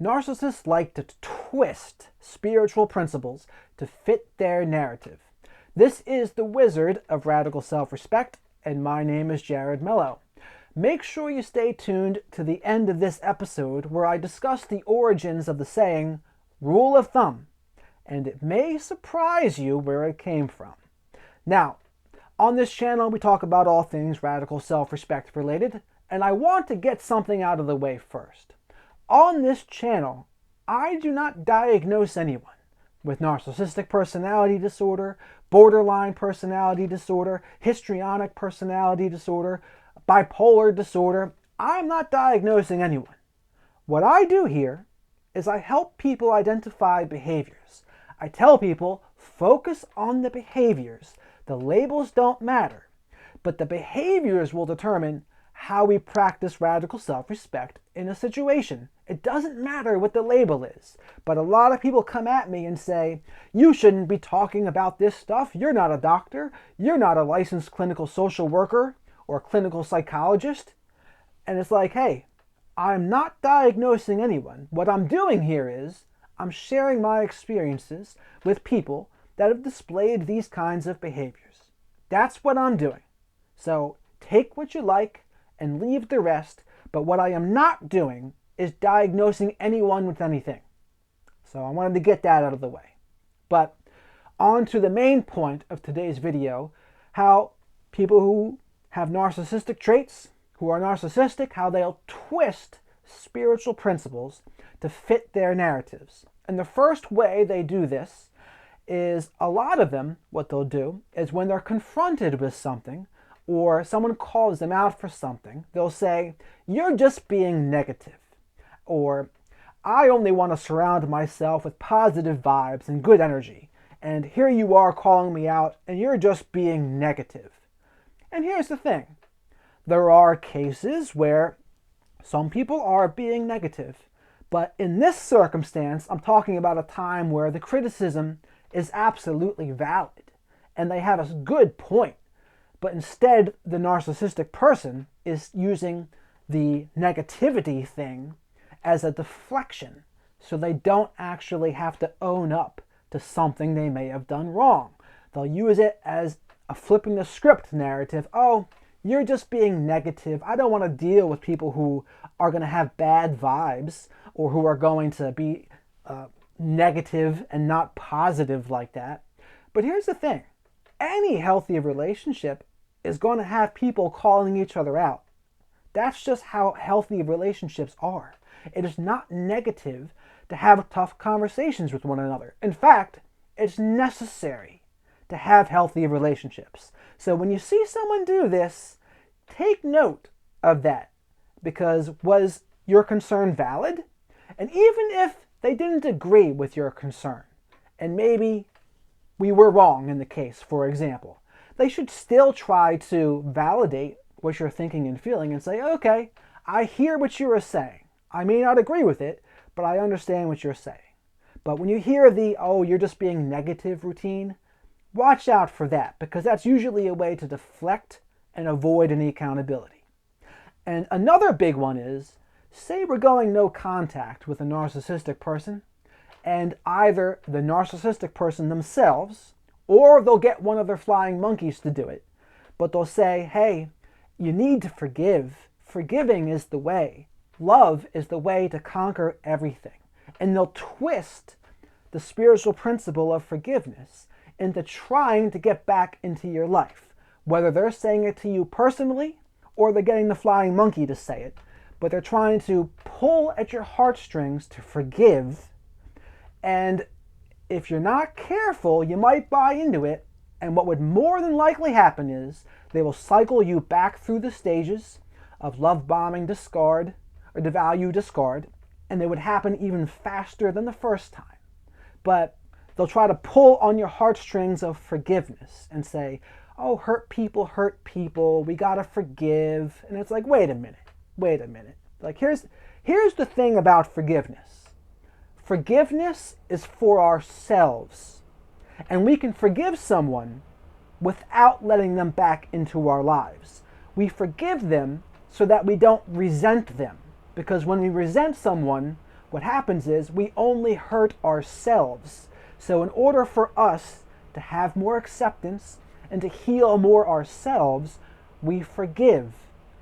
Narcissists like to twist spiritual principles to fit their narrative. This is the Wizard of Radical Self-Respect, and my name is Jared Mello. Make sure you stay tuned to the end of this episode where I discuss the origins of the saying, rule of thumb, and it may surprise you where it came from. Now, on this channel we talk about all things radical self-respect related, and I want to get something out of the way first. On this channel, I do not diagnose anyone with narcissistic personality disorder, borderline personality disorder, histrionic personality disorder, bipolar disorder. I'm not diagnosing anyone. What I do here is I help people identify behaviors. I tell people, focus on the behaviors. The labels don't matter, but the behaviors will determine how we practice radical self-respect in a situation. It doesn't matter what the label is, but a lot of people come at me and say, you shouldn't be talking about this stuff. You're not a doctor. You're not a licensed clinical social worker or clinical psychologist. And it's like, hey, I'm not diagnosing anyone. What I'm doing here is I'm sharing my experiences with people that have displayed these kinds of behaviors. That's what I'm doing. So take what you like and leave the rest, but what I am not doing is diagnosing anyone with anything. So I wanted to get that out of the way. But on to the main point of today's video, how people who have narcissistic traits, who are narcissistic, how they'll twist spiritual principles to fit their narratives. And the first way they do this is, a lot of them, what they'll do is when they're confronted with something or someone calls them out for something, they'll say, you're just being negative. Or, I only want to surround myself with positive vibes and good energy. And here you are calling me out and you're just being negative. And here's the thing. There are cases where some people are being negative. But in this circumstance, I'm talking about a time where the criticism is absolutely valid and they have a good point. But instead, the narcissistic person is using the negativity thing as a deflection, so they don't actually have to own up to something they may have done wrong. They'll use it as a flipping the script narrative. Oh, you're just being negative. I don't want to deal with people who are going to have bad vibes or who are going to be negative and not positive like that. But here's the thing. Any healthy relationship is going to have people calling each other out. That's just how healthy relationships are. It is not negative to have tough conversations with one another. In fact, it's necessary to have healthy relationships. So when you see someone do this, take note of that, because was your concern valid? And even if they didn't agree with your concern, and maybe we were wrong in the case, for example, they should still try to validate what you're thinking and feeling and say, okay, I hear what you are saying. I may not agree with it, but I understand what you're saying. But when you hear the, oh, you're just being negative routine, watch out for that, because that's usually a way to deflect and avoid any accountability. And another big one is, say we're going no contact with a narcissistic person, and either the narcissistic person themselves, or they'll get one of their flying monkeys to do it. But they'll say, hey, you need to forgive. Forgiving is the way. Love is the way to conquer everything. And they'll twist the spiritual principle of forgiveness into trying to get back into your life. Whether they're saying it to you personally or they're getting the flying monkey to say it. But they're trying to pull at your heartstrings to forgive. And if you're not careful, you might buy into it, and what would more than likely happen is they will cycle you back through the stages of love bombing, discard, or devalue, discard, and they would happen even faster than the first time. But they'll try to pull on your heartstrings of forgiveness and say, oh, hurt people, we gotta forgive. And it's like, wait a minute. Like, here's the thing about forgiveness. Forgiveness is for ourselves. And we can forgive someone without letting them back into our lives. We forgive them so that we don't resent them. Because when we resent someone, what happens is we only hurt ourselves. So in order for us to have more acceptance and to heal more ourselves, we forgive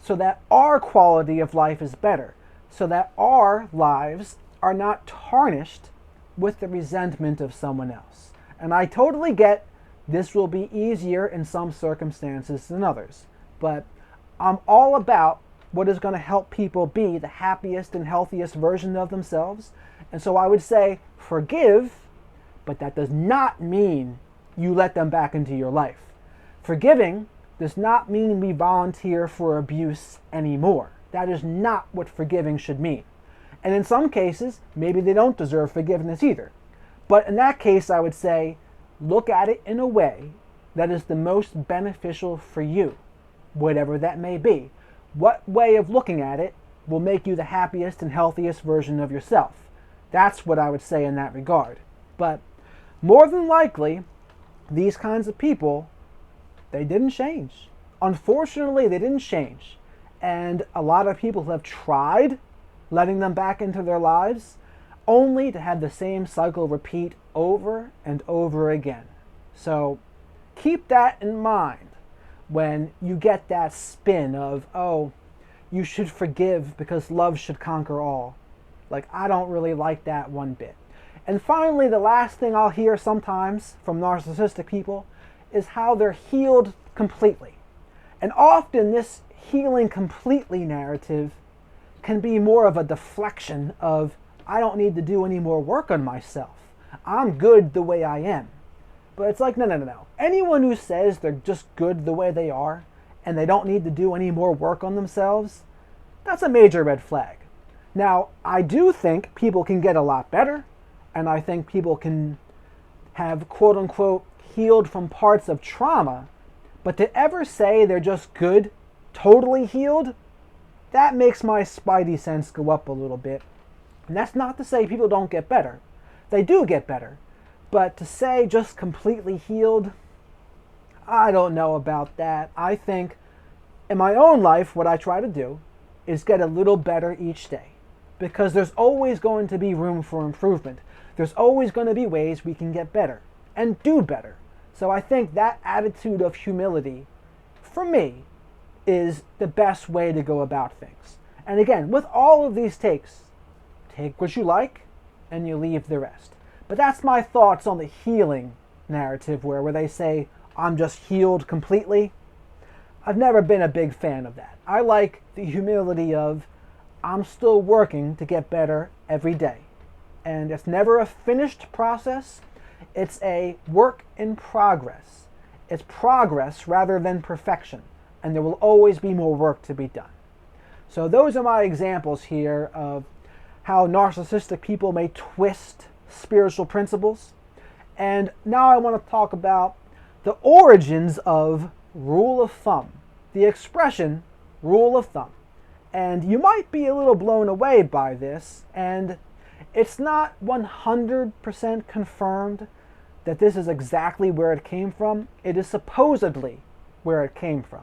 so that our quality of life is better, so that our lives are not tarnished with the resentment of someone else. And I totally get this will be easier in some circumstances than others, but I'm all about what is going to help people be the happiest and healthiest version of themselves. And so I would say forgive, but that does not mean you let them back into your life. Forgiving does not mean we volunteer for abuse anymore. That is not what forgiving should mean. And in some cases, maybe they don't deserve forgiveness either. But in that case, I would say, look at it in a way that is the most beneficial for you, whatever that may be. What way of looking at it will make you the happiest and healthiest version of yourself? That's what I would say in that regard. But more than likely, these kinds of people, they didn't change. Unfortunately, they didn't change. And a lot of people have tried letting them back into their lives only to have the same cycle repeat over and over again. So keep that in mind when you get that spin of, oh, you should forgive because love should conquer all. Like, I don't really like that one bit. And finally, the last thing I'll hear sometimes from narcissistic people is how they're healed completely. And often this healing completely narrative can be more of a deflection of, I don't need to do any more work on myself. I'm good the way I am. But it's like, no. Anyone who says they're just good the way they are and they don't need to do any more work on themselves, that's a major red flag. Now, I do think people can get a lot better, and I think people can have quote-unquote healed from parts of trauma, but to ever say they're just good, totally healed, that makes my spidey sense go up a little bit. And that's not to say people don't get better. They do get better. But to say just completely healed, I don't know about that. I think in my own life, what I try to do is get a little better each day. Because there's always going to be room for improvement. There's always going to be ways we can get better and do better. So I think that attitude of humility, for me, is the best way to go about things. And again, with all of these takes, take what you like and you leave the rest. But that's my thoughts on the healing narrative where they say, I'm just healed completely. I've never been a big fan of that. I like the humility of, I'm still working to get better every day. And it's never a finished process. It's a work in progress. It's progress rather than perfection. And there will always be more work to be done. So those are my examples here of how narcissistic people may twist spiritual principles. And now I want to talk about the origins of rule of thumb, the expression rule of thumb. And you might be a little blown away by this, and it's not 100% confirmed that this is exactly where it came from. It is supposedly where it came from.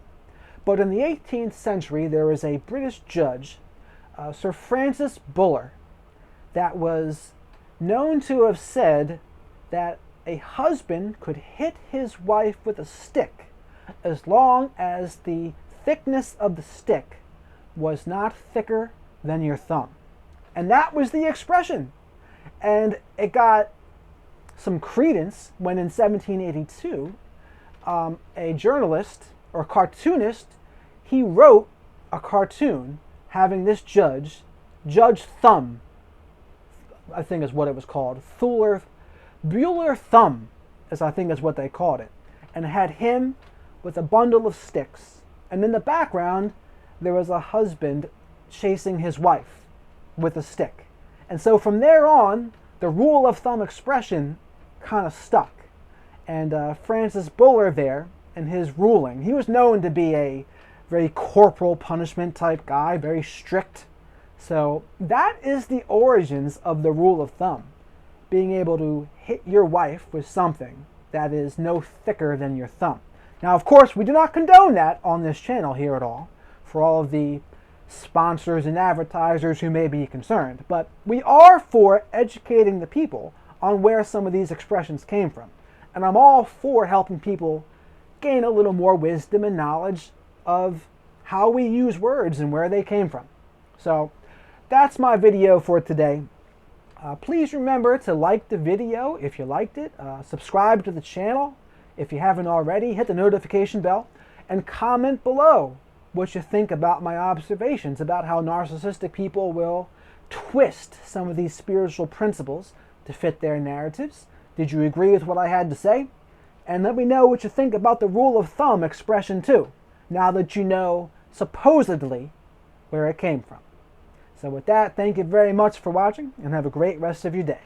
But in the 18th century, there was a British judge, Sir Francis Buller, that was known to have said that a husband could hit his wife with a stick as long as the thickness of the stick was not thicker than your thumb. And that was the expression. And it got some credence when in 1782, a journalist or cartoonist, he wrote a cartoon having this Judge Thumb, I think is what it was called, Bueller Thumb, as I think is what they called it. And it had him with a bundle of sticks. And in the background, there was a husband chasing his wife with a stick. And so from there on, the rule of thumb expression kind of stuck. And Francis Buller there, in his ruling, he was known to be a very corporal punishment type guy, very strict. So that is the origins of the rule of thumb, being able to hit your wife with something that is no thicker than your thumb. Now, of course, we do not condone that on this channel here at all. For all of the sponsors and advertisers who may be concerned, but we are for educating the people on where some of these expressions came from. And I'm all for helping people gain a little more wisdom and knowledge of how we use words and where they came from. So that's my video for today. Please remember to like the video if you liked it, subscribe to the channel if you haven't already, hit the notification bell, and comment below what you think about my observations about how narcissistic people will twist some of these spiritual principles to fit their narratives. Did you agree with what I had to say? And let me know what you think about the rule of thumb expression too, now that you know supposedly where it came from. So with that, thank you very much for watching and have a great rest of your day.